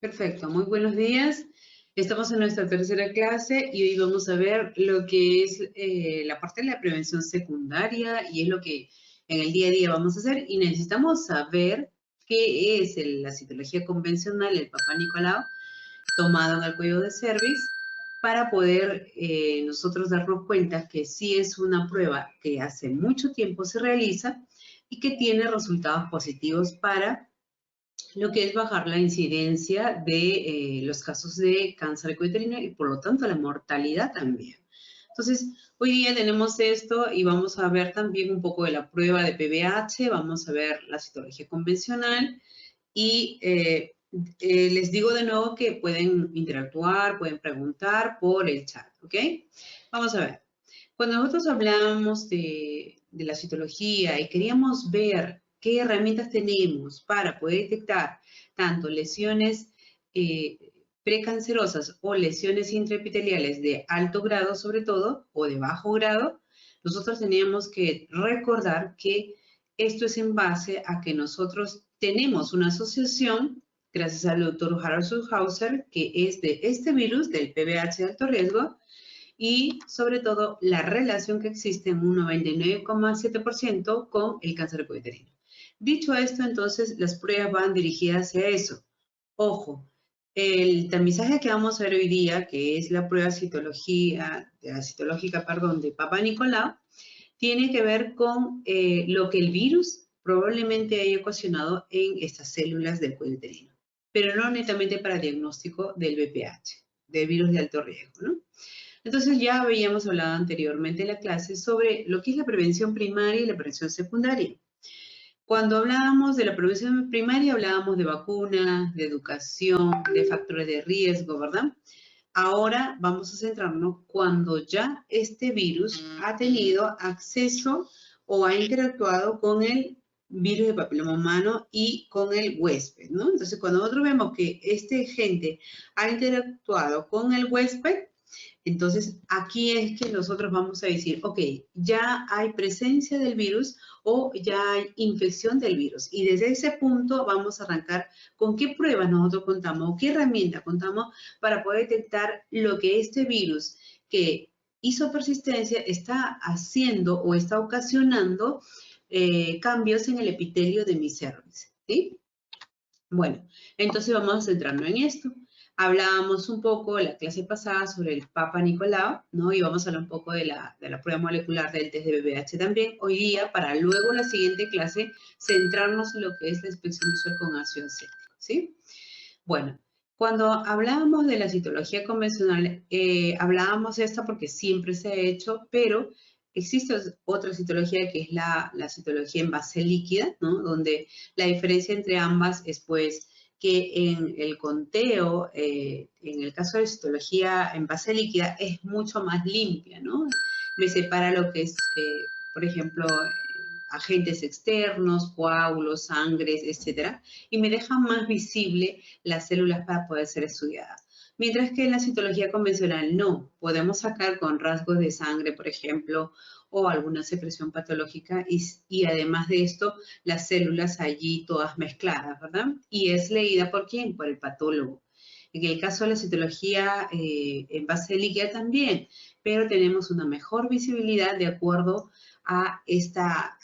Perfecto, muy buenos días. Estamos en nuestra tercera clase y hoy vamos a ver lo que es la parte de la prevención secundaria y es lo que en el día a día vamos a hacer y necesitamos saber qué es la citología convencional, el Papá Nicolau, tomado en el cuello de cervix, para poder nosotros darnos cuenta que sí es una prueba que hace mucho tiempo se realiza y que tiene resultados positivos para lo que es bajar la incidencia de los casos de cáncer uterino y por lo tanto la mortalidad también. Entonces, hoy día tenemos esto y vamos a ver también un poco de la prueba de PBH, vamos a ver la citología convencional y les digo de nuevo que pueden interactuar, pueden preguntar por el chat, ¿ok? Vamos a ver. Cuando nosotros hablamos de la citología y queríamos ver qué herramientas tenemos para poder detectar tanto lesiones precancerosas o lesiones intraepiteliales de alto grado sobre todo o de bajo grado, nosotros teníamos que recordar que esto es en base a que nosotros tenemos una asociación, gracias al doctor Harald Schulhauser, que es de este virus, del PBH de alto riesgo, y sobre todo la relación que existe en un 99,7% con el cáncer uterino. Dicho esto, entonces las pruebas van dirigidas hacia eso. Ojo, el tamizaje que vamos a ver hoy día, que es la prueba citológica, de Papá Nicolau, tiene que ver con lo que el virus probablemente haya ocasionado en estas células del cuello uterino, pero no netamente para diagnóstico del VPH, del virus de alto riesgo, ¿no? Entonces ya habíamos hablado anteriormente en la clase sobre lo que es la prevención primaria y la prevención secundaria. Cuando hablábamos de la prevención primaria, hablábamos de vacunas, de educación, de factores de riesgo, ¿verdad? Ahora vamos a centrarnos cuando ya este virus ha tenido acceso o ha interactuado con el virus de papiloma humano y con el huésped, ¿no? Entonces, cuando nosotros vemos que este agente ha interactuado con el huésped, entonces, aquí es que nosotros vamos a decir, ok, ya hay presencia del virus o ya hay infección del virus. Y desde ese punto vamos a arrancar con qué pruebas nosotros contamos o qué herramienta contamos para poder detectar lo que este virus que hizo persistencia está haciendo o está ocasionando cambios en el epitelio de mi cervix, ¿sí? Bueno, entonces vamos a centrarnos en esto. Hablábamos un poco en la clase pasada sobre el Papa Nicolau, ¿no? Y vamos a hablar un poco de la prueba molecular del test de BBH también hoy día, para luego en la siguiente clase centrarnos en lo que es la inspección visual con ácido acético, ¿sí? Bueno, cuando hablábamos de la citología convencional, hablábamos de esta porque siempre se ha hecho, pero existe otra citología que es la citología en base líquida, ¿no? Donde la diferencia entre ambas es pues que en el conteo, en el caso de citología en base líquida, es mucho más limpia, ¿no? Me separa lo que es, por ejemplo, agentes externos, coágulos, sangres, etcétera, y me deja más visible las células para poder ser estudiadas. Mientras que en la citología convencional no, podemos sacar con rasgos de sangre, por ejemplo, o alguna secreción patológica y además de esto, las células allí todas mezcladas, ¿verdad? Y es leída por quién? Por el patólogo. En el caso de la citología en base líquida también, pero tenemos una mejor visibilidad de acuerdo a esta,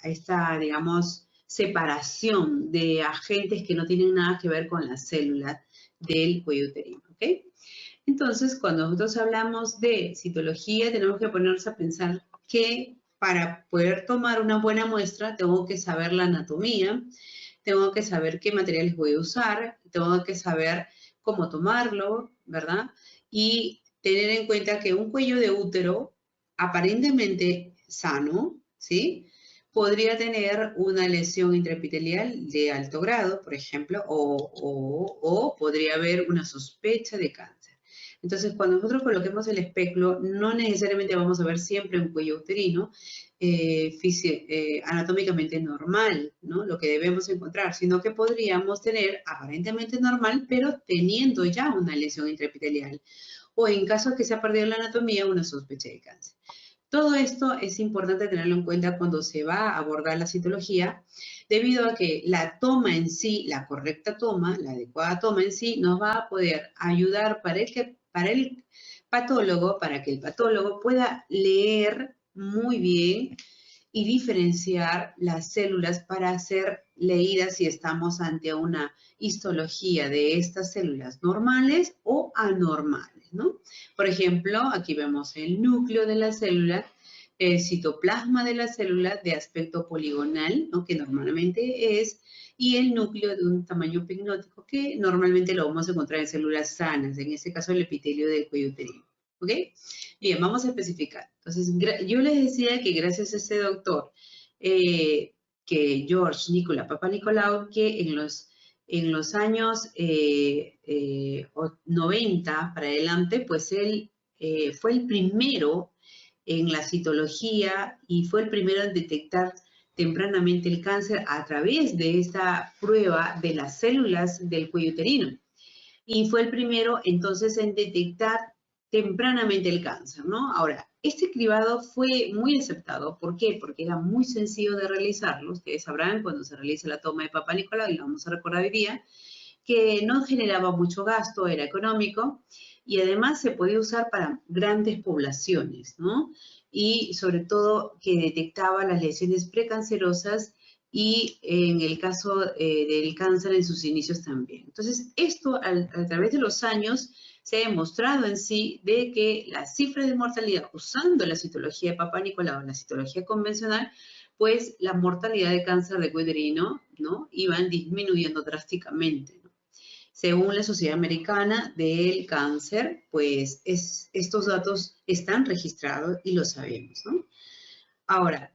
digamos, separación de agentes que no tienen nada que ver con las células del cuello uterino, ¿ok? Entonces, cuando nosotros hablamos de citología, tenemos que ponernos a pensar que para poder tomar una buena muestra, tengo que saber la anatomía, tengo que saber qué materiales voy a usar, tengo que saber cómo tomarlo, ¿verdad? Y tener en cuenta que un cuello de útero aparentemente sano, ¿sí? Podría tener una lesión intraepitelial de alto grado, por ejemplo, o podría haber una sospecha de cáncer. Entonces, cuando nosotros coloquemos el especulo, no necesariamente vamos a ver siempre un cuello uterino anatómicamente normal, ¿no? Lo que debemos encontrar, sino que podríamos tener aparentemente normal, pero teniendo ya una lesión intraepitelial. O en caso de que se ha perdido la anatomía, una sospecha de cáncer. Todo esto es importante tenerlo en cuenta cuando se va a abordar la citología, debido a que la toma en sí, la correcta toma, la adecuada toma en sí, nos va a poder ayudar para el patólogo, para que el patólogo pueda leer muy bien y diferenciar las células para ser leídas si estamos ante una histología de estas células normales o anormales, ¿no? Por ejemplo, aquí vemos el núcleo de la célula, el citoplasma de la célula de aspecto poligonal, ¿no? Que normalmente es, y el núcleo de un tamaño pignótico que normalmente lo vamos a encontrar en células sanas, en este caso el epitelio del cuello uterino. ¿Ok? Bien, vamos a especificar. Entonces, yo les decía que gracias a este doctor, que George Nicola Papanicolaou, que en los años 90 para adelante, pues él fue el primero en la citología y fue el primero en detectar tempranamente el cáncer a través de esta prueba de las células del cuello uterino. Y fue el primero entonces en detectar tempranamente el cáncer, ¿no? Ahora, este cribado fue muy aceptado. ¿Por qué? Porque era muy sencillo de realizarlo. Ustedes sabrán cuando se realiza la toma de Papá Nicolau, y lo vamos a recordar hoy día, que no generaba mucho gasto, era económico y además se podía usar para grandes poblaciones, ¿no? Y sobre todo que detectaba las lesiones precancerosas y en el caso del cáncer en sus inicios también. Entonces, esto a través de los años se ha demostrado en sí de que las cifras de mortalidad usando la citología de Papá Nicolau, la citología convencional, pues la mortalidad de cáncer de cuello uterino, ¿no? Iban disminuyendo drásticamente, ¿no? Según la Sociedad Americana del Cáncer, pues estos datos están registrados y lo sabemos, ¿no? Ahora,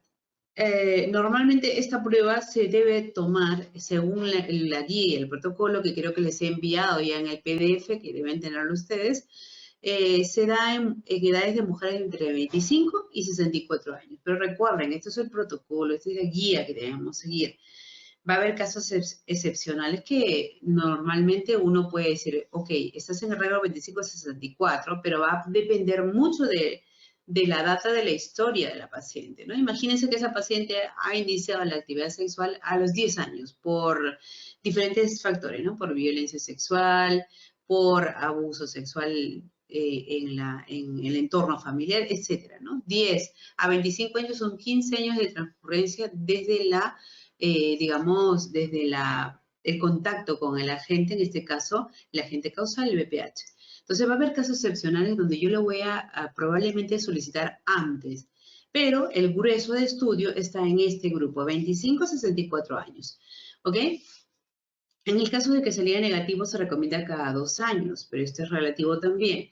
normalmente esta prueba se debe tomar según la guía y el protocolo que creo que les he enviado ya en el PDF, que deben tenerlo ustedes. Se da en edades de mujeres entre 25 y 64 años. Pero recuerden, esto es el protocolo, esta es la guía que debemos seguir. Va a haber casos excepcionales que normalmente uno puede decir, ok, estás en el rango 25-64, pero va a depender mucho de la data de la historia de la paciente, ¿no? Imagínense que esa paciente ha iniciado la actividad sexual a los 10 años por diferentes factores, ¿no? Por violencia sexual, por abuso sexual en el entorno familiar, etcétera, ¿no? 10 a 25 años son 15 años de transcurrencia desde la digamos, desde el contacto con el agente, en este caso, el agente causal, el BPH. Entonces va a haber casos excepcionales donde yo lo voy a probablemente solicitar antes, pero el grueso de estudio está en este grupo, 25 a 64 años. ¿Ok? En el caso de que salga negativo se recomienda cada 2 años, pero esto es relativo también.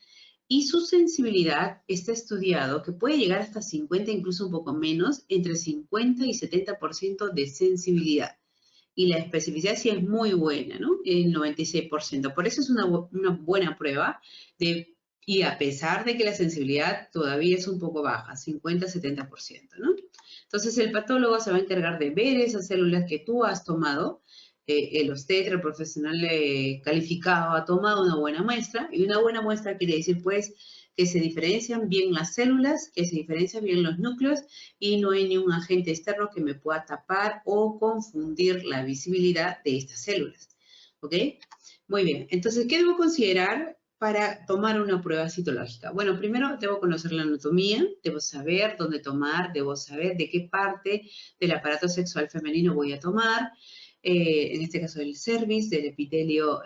Y su sensibilidad está estudiado que puede llegar hasta 50, incluso un poco menos, entre 50 y 70% de sensibilidad. Y la especificidad sí es muy buena, ¿no? El 96%. Por eso es una buena prueba y a pesar de que la sensibilidad todavía es un poco baja, 50-70%, ¿no? Entonces el patólogo se va a encargar de ver esas células que tú has tomado, el obstetra, el profesional calificado ha tomado una buena muestra, y una buena muestra quiere decir pues que se diferencian bien las células, que se diferencian bien los núcleos y no hay ningún agente externo que me pueda tapar o confundir la visibilidad de estas células. ¿Ok? Muy bien. Entonces, ¿qué debo considerar para tomar una prueba citológica? Bueno, primero debo conocer la anatomía, debo saber dónde tomar, debo saber de qué parte del aparato sexual femenino voy a tomar, en este caso del cervix, del epitelio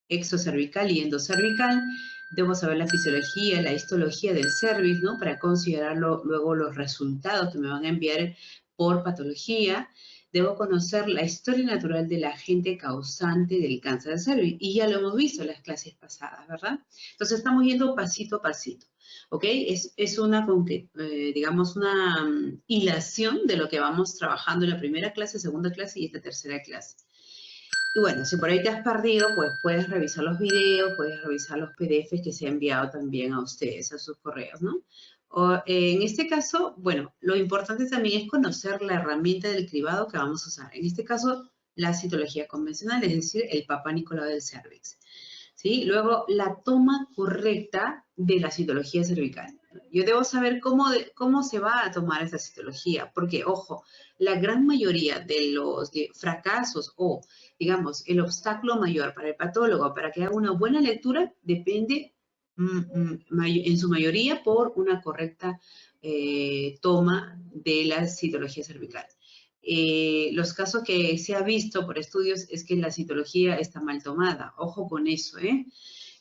exocervical y endocervical. Debo saber la fisiología, la histología del cervix, ¿no? Para considerarlo luego los resultados que me van a enviar por patología. Debo conocer la historia natural del agente causante del cáncer de cervix. Y ya lo hemos visto en las clases pasadas, ¿verdad? Entonces estamos yendo pasito a pasito. ¿Ok? Es una, digamos, una hilación de lo que vamos trabajando en la primera clase, segunda clase y esta tercera clase. Y bueno, si por ahí te has perdido, pues puedes revisar los videos, puedes revisar los PDFs que se ha enviado también a ustedes, a sus correos, ¿no? En este caso, bueno, lo importante también es conocer la herramienta del cribado que vamos a usar. En este caso, la citología convencional, es decir, el Papá Nicolau del cervix. ¿Sí? Luego, la toma correcta de la citología cervical. Yo debo saber cómo se va a tomar esta citología, porque, ojo, la gran mayoría de los fracasos o, digamos, el obstáculo mayor para el patólogo para que haga una buena lectura depende en su mayoría por una correcta toma de la citología cervical. Los casos que se ha visto por estudios es que la citología está mal tomada. Ojo con eso, ¿eh?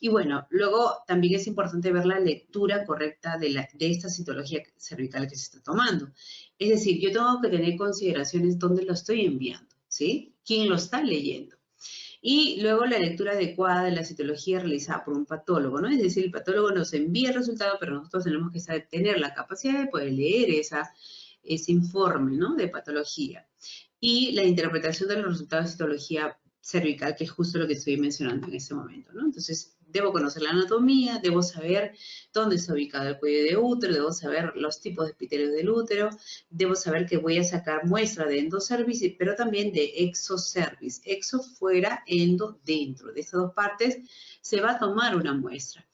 Y bueno, luego también es importante ver la lectura correcta de esta citología cervical que se está tomando. Es decir, yo tengo que tener consideraciones dónde lo estoy enviando, ¿sí? ¿Quién lo está leyendo? Y luego la lectura adecuada de la citología realizada por un patólogo, ¿no? Es decir, el patólogo nos envía el resultado, pero nosotros tenemos que tener la capacidad de poder leer ese informe, ¿no? De patología. Y la interpretación de los resultados de citología cervical, que es justo lo que estoy mencionando en este momento, ¿no? Entonces, debo conocer la anatomía, debo saber dónde está ubicado el cuello de útero, debo saber los tipos de epitelios del útero, debo saber que voy a sacar muestra de endocervix, pero también de exocervix. Exo fuera, endo dentro. De estas dos partes se va a tomar una muestra.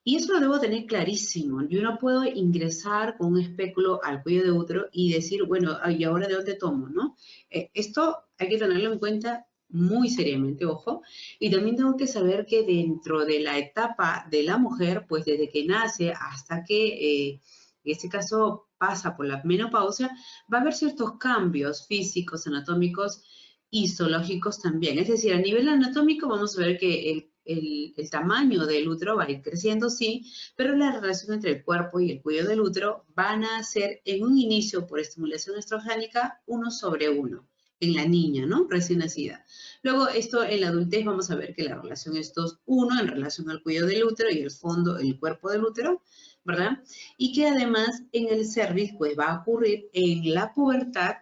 Y eso lo debo tener clarísimo. Yo no puedo ingresar con un espéculo al cuello de útero y decir, bueno, ¿y ahora de dónde tomo, no? Esto hay que tenerlo en cuenta muy seriamente, ojo. Y también tengo que saber que dentro de la etapa de la mujer, pues desde que nace hasta que, en este caso, pasa por la menopausia, va a haber ciertos cambios físicos, anatómicos, histológicos también. Es decir, a nivel anatómico vamos a ver que el tamaño del útero va a ir creciendo, sí, pero la relación entre el cuerpo y el cuello del útero van a ser en un inicio por estimulación estrogénica 1/1 en la niña, ¿no? Recién nacida. Luego, esto en la adultez vamos a ver que la relación es 2:1 en relación al cuello del útero y el fondo, el cuerpo del útero, ¿verdad? Y que además en el cervix, pues va a ocurrir en la pubertad,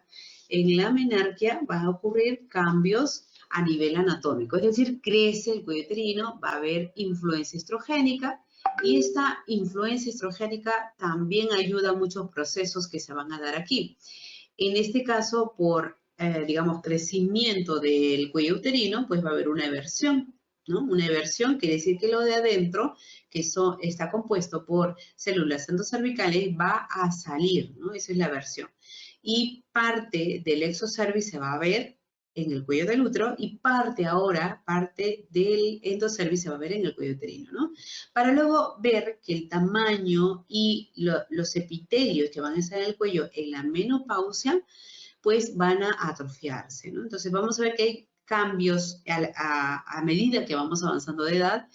en la menarquia, va a ocurrir cambios a nivel anatómico, es decir, crece el cuello uterino, va a haber influencia estrogénica y esta influencia estrogénica también ayuda a muchos procesos que se van a dar aquí. En este caso, por, digamos, crecimiento del cuello uterino, pues va a haber una eversión, ¿no? Una eversión quiere decir que lo de adentro, que está compuesto por células endocervicales, va a salir, ¿no? Esa es la eversión. Y parte del exocervix se va a ver en el cuello del útero y parte del endocervix se va a ver en el cuello uterino, ¿no? Para luego ver que el tamaño y los epitelios que van a estar en el cuello en la menopausia, pues van a atrofiarse, ¿no? Entonces vamos a ver que hay cambios a medida que vamos avanzando de edad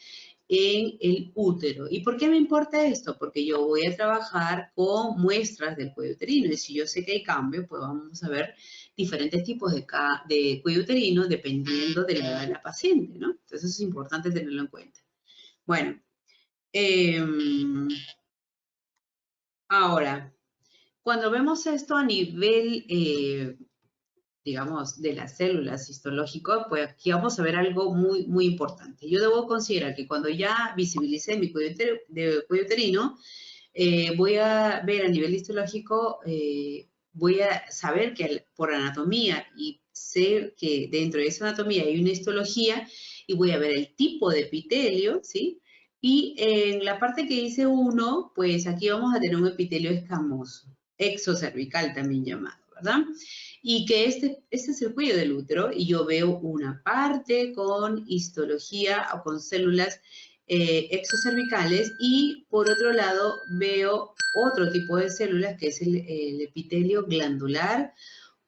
en el útero. ¿Y por qué me importa esto? Porque yo voy a trabajar con muestras del cuello uterino y si yo sé que hay cambios, pues vamos a ver diferentes tipos de cuello uterino dependiendo de la edad de la paciente, ¿no? Entonces eso es importante tenerlo en cuenta. Bueno, ahora, cuando vemos esto a nivel, digamos, de las células histológico, pues aquí vamos a ver algo muy, muy importante. Yo debo considerar que cuando ya visibilicé mi cuello uterino, voy a ver a nivel histológico, voy a saber que por anatomía y sé que dentro de esa anatomía hay una histología y voy a ver el tipo de epitelio, ¿sí? Y en la parte que dice 1, pues aquí vamos a tener un epitelio escamoso, exocervical también llamado, ¿verdad? Y que este es el cuello del útero y yo veo una parte con histología o con células exocervicales y por otro lado veo otro tipo de células que es el epitelio glandular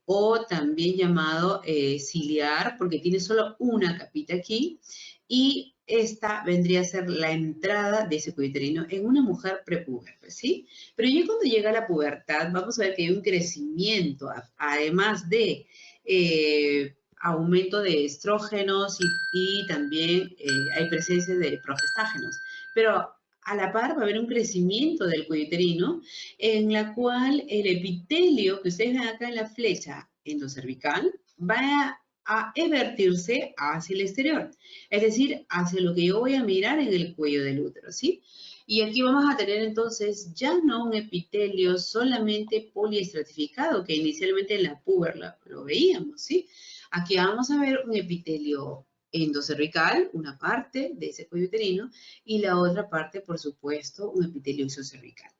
o también llamado ciliar porque tiene solo una capita aquí y esta vendría a ser la entrada de ese cuello uterino en una mujer prepuberta, ¿sí? Pero ya cuando llega la pubertad vamos a ver que hay un crecimiento, además de aumento de estrógenos y también hay presencia de progestágenos. Pero a la par va a haber un crecimiento del cuello uterino en la cual el epitelio que ustedes ven acá en la flecha endocervical va a evertirse hacia el exterior, es decir, hacia lo que yo voy a mirar en el cuello del útero, ¿sí? Y aquí vamos a tener entonces ya no un epitelio solamente poliestratificado, que inicialmente en la puber lo veíamos, ¿sí? Aquí vamos a ver un epitelio endocervical, una parte de ese cuello uterino, y la otra parte, por supuesto, un epitelio exocervical.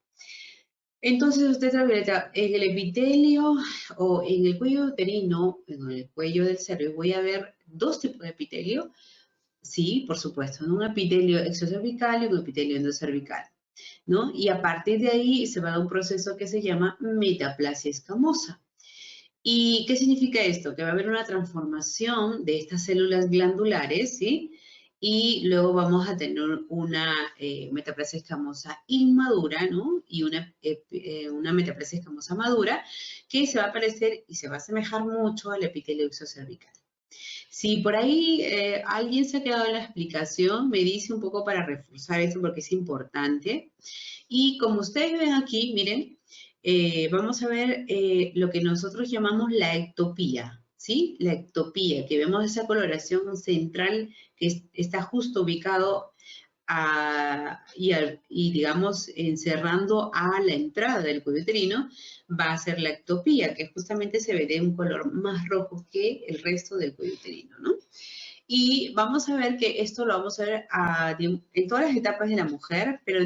Entonces, usted, Violeta, en el epitelio o en el cuello uterino, en el cuello del cervix, voy a ver dos tipos de epitelio. Sí, por supuesto, ¿no? Un epitelio exocervical y un epitelio endocervical, ¿no? Y a partir de ahí se va a dar un proceso que se llama metaplasia escamosa. ¿Y qué significa esto? Que va a haber una transformación de estas células glandulares, ¿sí? Y luego vamos a tener una metaplasia escamosa inmadura, ¿no? Y una metaplasia escamosa madura que se va a parecer y se va a asemejar mucho al epitelio exocervical. Si por ahí alguien se ha quedado en la explicación, me dice un poco para reforzar esto porque es importante. Y como ustedes ven aquí, miren, vamos a ver lo que nosotros llamamos la ectopía, ¿sí? La ectopía, que vemos esa coloración central que está justo ubicado y, digamos, encerrando a la entrada del cuello uterino, va a ser la ectopía, que justamente se ve de un color más rojo que el resto del cuello uterino, ¿no? Y vamos a ver que esto lo vamos a ver en todas las etapas de la mujer, pero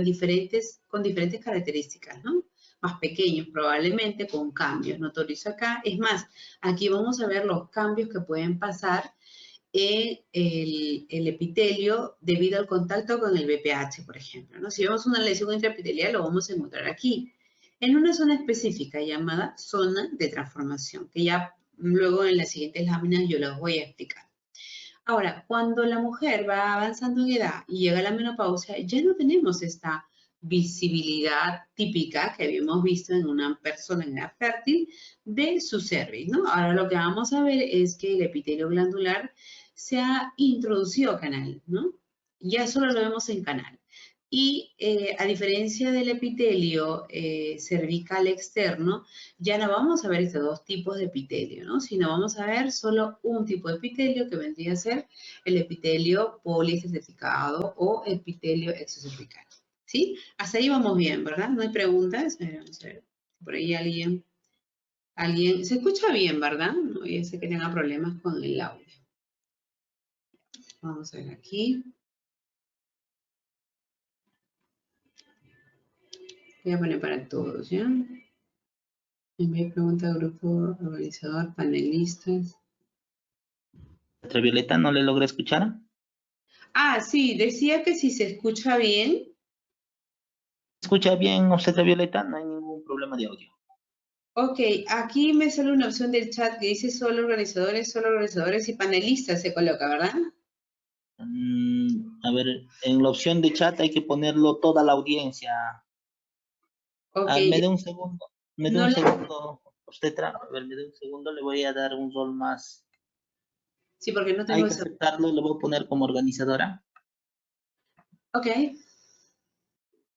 con diferentes características, ¿no? Más pequeños probablemente, con cambios notorios acá. Es más, aquí vamos a ver los cambios que pueden pasar en el epitelio debido al contacto con el BPH, por ejemplo, ¿no? Si vemos una lesión intraepitelial, lo vamos a encontrar aquí, en una zona específica llamada zona de transformación, que ya luego en las siguientes láminas yo las voy a explicar. Ahora, cuando la mujer va avanzando en edad y llega a la menopausia, ya no tenemos esta visibilidad típica que habíamos visto en una persona en edad fértil de su cervix, ¿no? Ahora lo que vamos a ver es que el epitelio glandular se ha introducido a canal, ¿no? Ya solo lo vemos en canal. Y a diferencia del epitelio cervical externo, ya no vamos a ver estos dos tipos de epitelio, ¿no? Sino vamos a ver solo un tipo de epitelio que vendría a ser el epitelio poliestratificado o epitelio exocervical, ¿sí? Hasta ahí vamos bien, ¿verdad? ¿No hay preguntas? Vamos a ver. Por ahí alguien, se escucha bien, ¿verdad? No, ya sé que tenga problemas con el audio. Vamos a ver aquí. Voy a poner para todos, ¿ya? Me pregunta grupo organizador, panelistas. Ultravioleta, ¿no le logré escuchar? Ah, sí, decía que si se escucha bien. ¿Escucha bien, ultravioleta? No hay ningún problema de audio. Ok, aquí me sale una opción del chat que dice solo organizadores y panelistas se coloca, ¿verdad? A ver, en la opción de chat hay que ponerlo toda la audiencia. Ok, Me dé un segundo, me dé no un la... segundo. A ver, me dé un segundo, le voy a dar un rol más. Sí, porque no Hay tengo que esa... aceptarlo, le voy a poner como organizadora. Ok,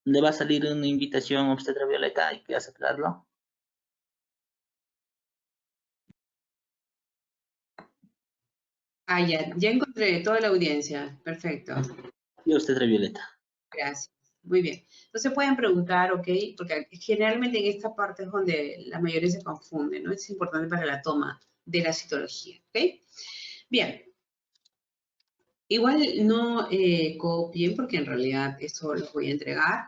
Le va a salir una invitación a ultravioleta, hay que aceptarlo. ya encontré toda la audiencia, perfecto, Y ultravioleta. gracias, muy bien. Entonces pueden preguntar, ok, porque generalmente en esta parte es donde la mayoría se confunde, ¿no? Es importante para la toma de la citología, ok. Bien, igual no copien porque en realidad eso los voy a entregar.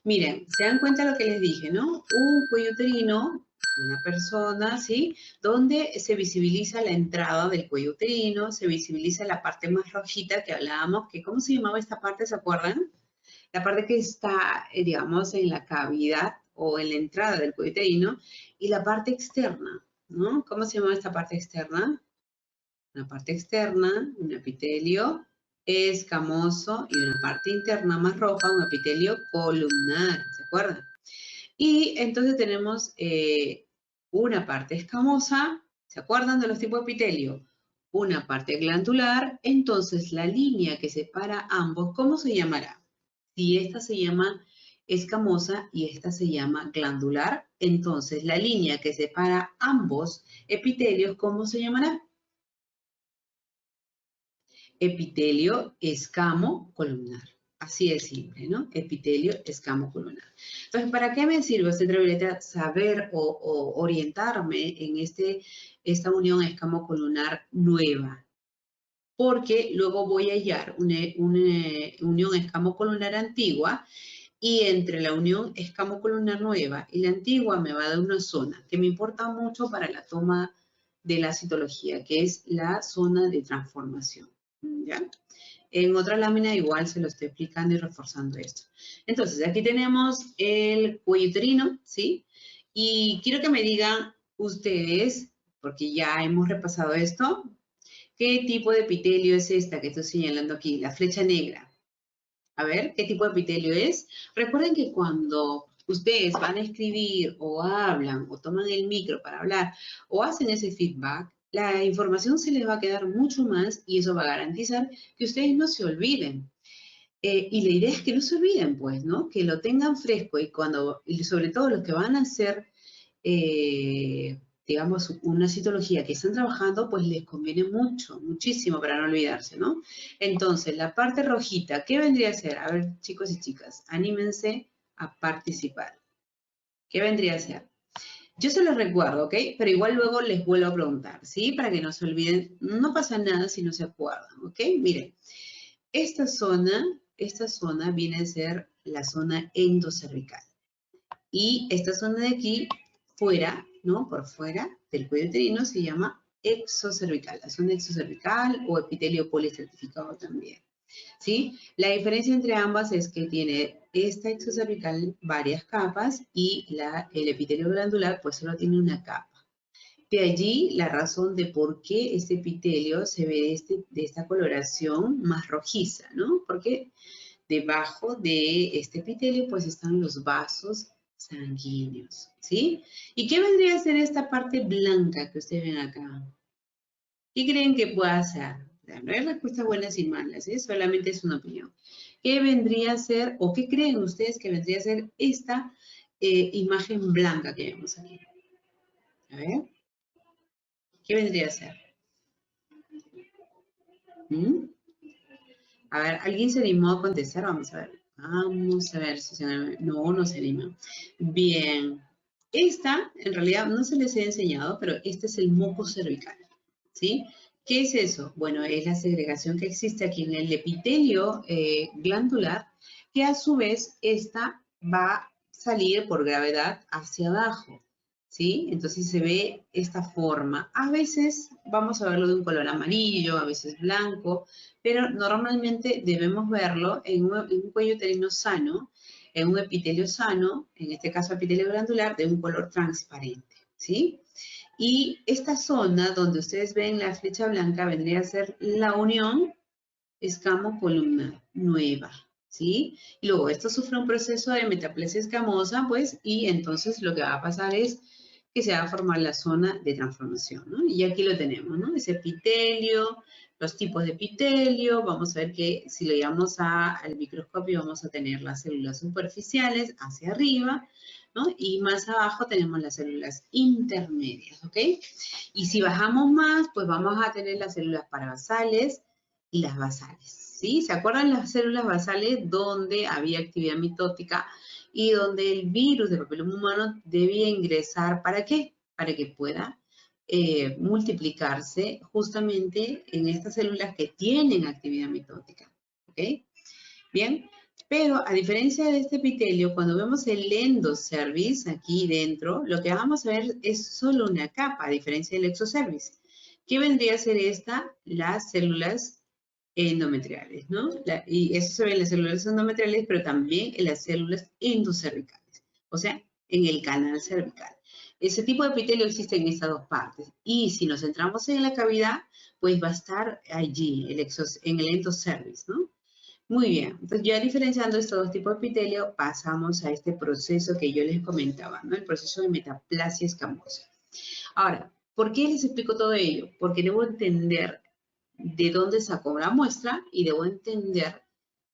Miren, se dan cuenta lo que les dije, ¿no? Un cuello uterino, una persona, ¿sí? Donde se visibiliza la entrada del cuello uterino, se visibiliza la parte más rojita que hablábamos, que ¿cómo se llamaba esta parte? ¿Se acuerdan? La parte que está, digamos, en la cavidad o en la entrada del cuello uterino y la parte externa, ¿no? ¿Cómo se llama esta parte externa? Una parte externa, un epitelio escamoso y una parte interna más roja, un epitelio columnar, ¿se acuerdan? Y entonces tenemos una parte escamosa, ¿se acuerdan de los tipos de epitelio? Una parte glandular, entonces la línea que separa ambos, ¿cómo se llamará? Si esta se llama escamosa y esta se llama glandular, entonces la línea que separa ambos epitelios, ¿cómo se llamará? Epitelio escamo columnar. Así de simple, ¿no? Epitelio escamo columnar. Entonces, ¿para qué me sirve este ultravioleta saber o orientarme en esta unión escamo columnar nueva? Porque luego voy a hallar una unión escamo columnar antigua y entre la unión escamocolumnar nueva y la antigua me va a dar una zona que me importa mucho para la toma de la citología, que es la zona de transformación, ¿ya? En otra lámina igual se lo estoy explicando y reforzando esto. Entonces, aquí tenemos el cuello uterino, ¿sí? Y quiero que me digan ustedes, porque ya hemos repasado esto, ¿qué tipo de epitelio es esta que estoy señalando aquí? La flecha negra. A ver, ¿qué tipo de epitelio es? Recuerden que cuando ustedes van a escribir o hablan o toman el micro para hablar o hacen ese feedback, la información se les va a quedar mucho más y eso va a garantizar que ustedes no se olviden. Y la idea es que no se olviden, pues, ¿no? Que lo tengan fresco y sobre todo los que van a hacer digamos, una citología que están trabajando, pues les conviene mucho, muchísimo para no olvidarse, ¿no? Entonces, la parte rojita, ¿qué vendría a ser? A ver, chicos y chicas, anímense a participar. ¿Qué vendría a ser? Yo se los recuerdo, ¿ok? Pero igual luego les vuelvo a preguntar, ¿sí? Para que no se olviden, no pasa nada si no se acuerdan, ¿ok? Miren, esta zona viene a ser la zona endocervical. Y esta zona de aquí, fuera, ¿no? Por fuera del cuello uterino se llama exocervical, la zona exocervical o epitelio poliestratificado también, ¿sí? La diferencia entre ambas es que tiene esta exocervical varias capas y el epitelio glandular pues solo tiene una capa. De allí la razón de por qué este epitelio se ve de esta coloración más rojiza, ¿no? Porque debajo de este epitelio pues están los vasos sanguíneos, ¿sí? ¿Y qué vendría a ser esta parte blanca que ustedes ven acá? ¿Qué creen que pueda ser? No hay respuestas buenas y malas, ¿eh? Solamente es una opinión. ¿Qué vendría a ser o qué creen ustedes que vendría a ser esta imagen blanca que vemos aquí? A ver, ¿qué vendría a ser? ¿Mm? A ver, ¿alguien se animó a contestar? Vamos a ver. Vamos a ver si se anima. No, no se anima. Bien. Esta, en realidad, no se les he enseñado, pero este es el moco cervical, ¿sí? ¿Qué es eso? Bueno, es la segregación que existe aquí en el epitelio glandular, que a su vez, esta va a salir por gravedad hacia abajo, ¿sí? Entonces se ve esta forma. A veces vamos a verlo de un color amarillo, a veces blanco, pero normalmente debemos verlo en un cuello uterino sano, en un epitelio sano, en este caso epitelio glandular, de un color transparente, ¿sí? Y esta zona donde ustedes ven la flecha blanca vendría a ser la unión escamocolumnar nueva, ¿sí? Y luego esto sufre un proceso de metaplasia escamosa, pues, y entonces lo que va a pasar es que se va a formar la zona de transformación, ¿no? Y aquí lo tenemos, ¿no? Ese epitelio, los tipos de epitelio, vamos a ver que si lo llevamos al microscopio vamos a tener las células superficiales hacia arriba, ¿no? Y más abajo tenemos las células intermedias, ¿ok? Y si bajamos más, pues vamos a tener las células parabasales y las basales, ¿sí? ¿Se acuerdan las células basales donde había actividad mitótica y donde el virus del papiloma humano debía ingresar? ¿Para qué? Para que pueda multiplicarse justamente en estas células que tienen actividad mitótica, ¿ok? Bien, pero a diferencia de este epitelio, cuando vemos el endocervix aquí dentro, lo que vamos a ver es solo una capa, a diferencia del exocervix. ¿Qué vendría a ser esta? Las células endometriales, ¿no? Y eso se ve en las células endometriales, pero también en las células endocervicales, o sea, en el canal cervical. Ese tipo de epitelio existe en estas dos partes. Y si nos centramos en la cavidad, pues va a estar allí, en el endocervix, ¿no? Muy bien, entonces ya diferenciando estos dos tipos de epitelio, pasamos a este proceso que yo les comentaba, ¿no? El proceso de metaplasia escamosa. Ahora, ¿por qué les explico todo ello? Porque debo entender de dónde sacó la muestra y debo entender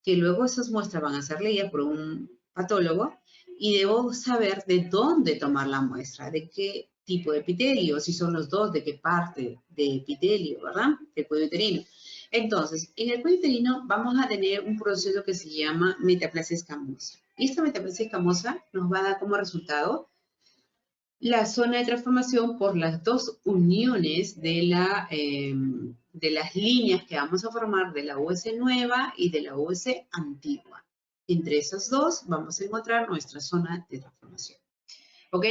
que luego esas muestras van a ser leídas por un patólogo y debo saber de dónde tomar la muestra, de qué tipo de epitelio, si son los dos, de qué parte de epitelio, ¿verdad? Del cuello uterino. Entonces, en el cuello uterino vamos a tener un proceso que se llama metaplasia escamosa. Y esta metaplasia escamosa nos va a dar como resultado la zona de transformación por las dos uniones de las líneas que vamos a formar de la US nueva y de la US antigua. entre esas dos vamos a encontrar nuestra zona de transformación. ¿Ok?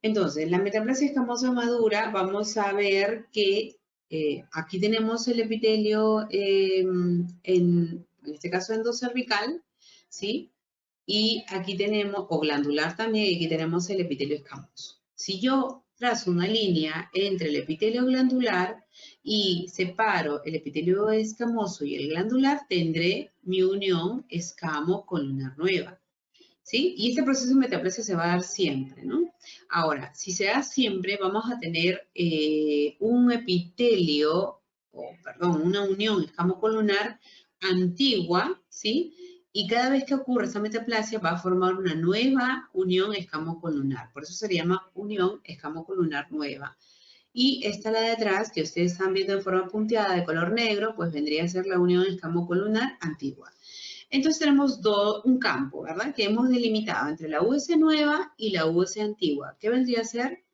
Entonces, la metaplasia escamosa madura, vamos a ver que aquí tenemos el epitelio, en este caso endocervical, ¿sí? Y aquí tenemos, o glandular también, y aquí tenemos el epitelio escamoso. Si yo trazo una línea entre el epitelio glandular y separo el epitelio escamoso y el glandular, tendré mi unión escamo-colunar nueva. ¿Sí? Y este proceso de metaplasia se va a dar siempre, ¿no? Ahora, si se da siempre, vamos a tener un epitelio, perdón, una unión escamo-colunar antigua, ¿sí? Y cada vez que ocurre esa metaplasia va a formar una nueva unión escamo-colunar. Por eso se llama unión escamo-colunar nueva. Y esta, la de atrás, que ustedes están viendo en forma punteada de color negro, pues vendría a ser la unión escamo-colunar antigua. Entonces tenemos un campo, ¿verdad? Que hemos delimitado entre la US nueva y la US antigua. ¿Qué vendría a ser?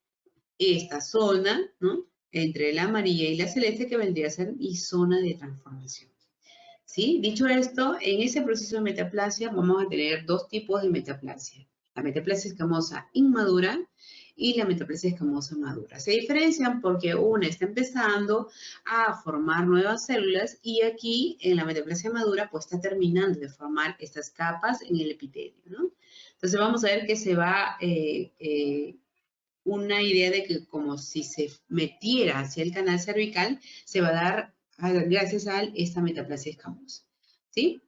Esta zona, ¿no? Entre la amarilla y la celeste, que vendría a ser mi zona de transformación. ¿Sí? Dicho esto, en ese proceso de metaplasia vamos a tener dos tipos de metaplasia. La metaplasia escamosa inmadura y la metaplasia escamosa madura. Se diferencian porque una está empezando a formar nuevas células y aquí en la metaplasia madura pues está terminando de formar estas capas en el epitelio, ¿no? Entonces vamos a ver que se va una idea de que como si se metiera hacia el canal cervical, se va a dar gracias a esta metaplasia escamosa, ¿sí?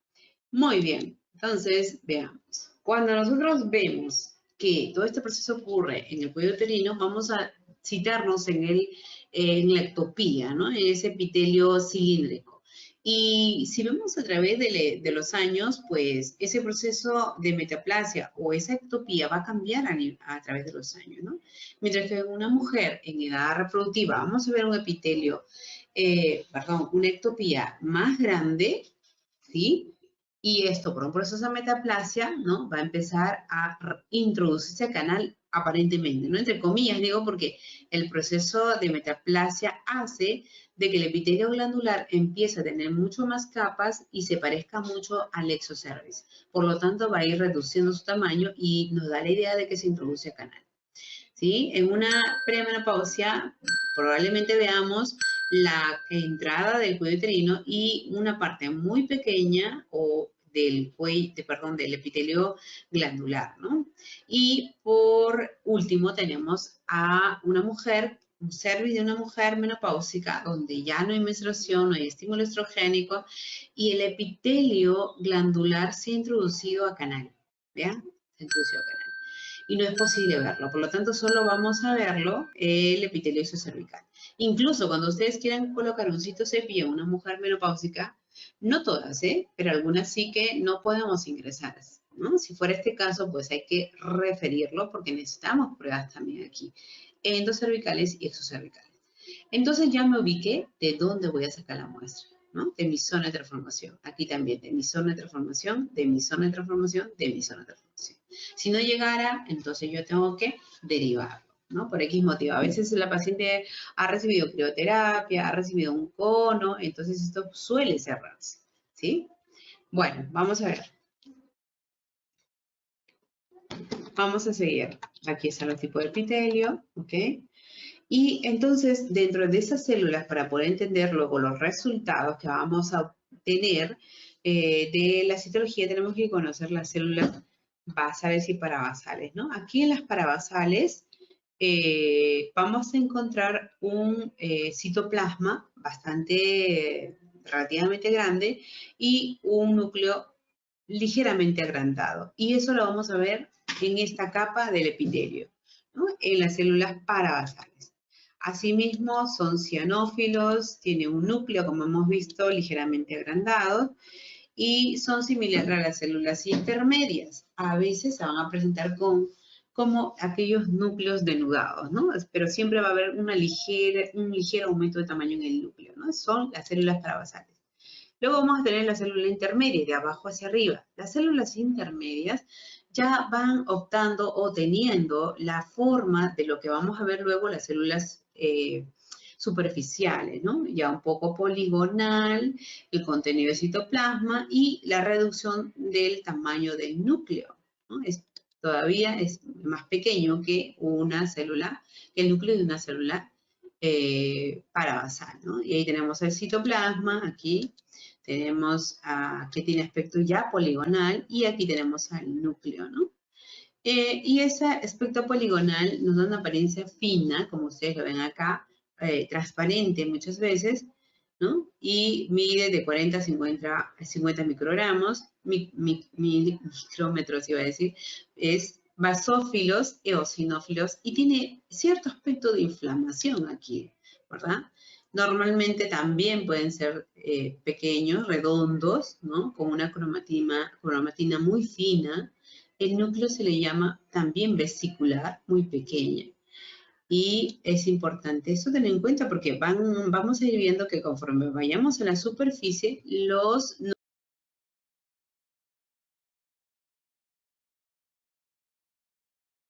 Muy bien, entonces veamos. Cuando nosotros vemos que todo este proceso ocurre en el cuello uterino, vamos a citarnos en la ectopía, ¿no? En ese epitelio cilíndrico. Y si vemos a través de los años, pues ese proceso de metaplasia o esa ectopía va a cambiar a través de los años, ¿no? Mientras que en una mujer en edad reproductiva vamos a ver un epitelio, una ectopía más grande, ¿sí? Y esto por un proceso de metaplasia, ¿no? Va a empezar a introducirse al canal aparentemente, ¿no? Entre comillas digo porque el proceso de metaplasia hace de que el epitelio glandular empiece a tener mucho más capas y se parezca mucho al exocervix. Por lo tanto, va a ir reduciendo su tamaño y nos da la idea de que se introduce al canal. ¿Sí? En una premenopausia probablemente veamos la entrada del cuello uterino y una parte muy pequeña o del epitelio glandular, ¿no? Y por último tenemos a una mujer, un cervix de una mujer menopáusica donde ya no hay menstruación, no hay estímulo estrogénico y el epitelio glandular se ha introducido a canal, ¿vean? Se ha introducido a canal. Y no es posible verlo. Por lo tanto, solo vamos a verlo el epitelio exocervical. Incluso cuando ustedes quieran colocar un citocepillo a una mujer menopáusica, no todas, pero algunas sí que no podemos ingresar, ¿no? Si fuera este caso, pues hay que referirlo porque necesitamos pruebas también aquí, endocervicales y exocervicales. Entonces ya me ubiqué de dónde voy a sacar la muestra, ¿no? De mi zona de transformación. Aquí también, de mi zona de transformación, de mi zona de transformación, de mi zona de transformación. Si no llegara, entonces yo tengo que derivarlo, ¿no? Por X motivo. A veces la paciente ha recibido crioterapia, ha recibido un cono, entonces esto suele cerrarse, ¿sí? Bueno, vamos a ver. Vamos a seguir. Aquí están los tipos de epitelio, ¿ok? Y entonces, dentro de esas células, para poder entender luego los resultados que vamos a obtener de la citología, tenemos que conocer las células basales y parabasales, ¿no? Aquí en las parabasales vamos a encontrar un citoplasma relativamente grande y un núcleo ligeramente agrandado. Y eso lo vamos a ver en esta capa del epitelio, ¿no? En las células parabasales. Asimismo, son cianófilos, tienen un núcleo, como hemos visto, ligeramente agrandado, y son similares a las células intermedias. A veces se van a presentar como aquellos núcleos denudados, ¿no? Pero siempre va a haber un ligero aumento de tamaño en el núcleo, ¿no? Son las células parabasales. Luego vamos a tener la célula intermedia, de abajo hacia arriba. Las células intermedias ya van optando o teniendo la forma de lo que vamos a ver luego, las células superficiales, ¿no? Ya un poco poligonal, el contenido de citoplasma y la reducción del tamaño del núcleo, ¿no? Todavía es más pequeño que una célula, que el núcleo de una célula parabasal, ¿no? Y ahí tenemos el citoplasma, aquí tenemos que tiene aspecto ya poligonal y aquí tenemos al núcleo, ¿no? Y ese aspecto poligonal nos da una apariencia fina, como ustedes lo ven acá, transparente muchas veces, ¿no? Y mide de 40 a 50 microgramos, micrómetros iba a decir, es basófilos, eosinófilos y tiene cierto aspecto de inflamación aquí, ¿verdad? Normalmente también pueden ser pequeños, redondos, ¿no? Con una cromatina muy fina. El núcleo se le llama también vesicular, muy pequeña. Y es importante eso tener en cuenta porque vamos a ir viendo que conforme vayamos a la superficie, los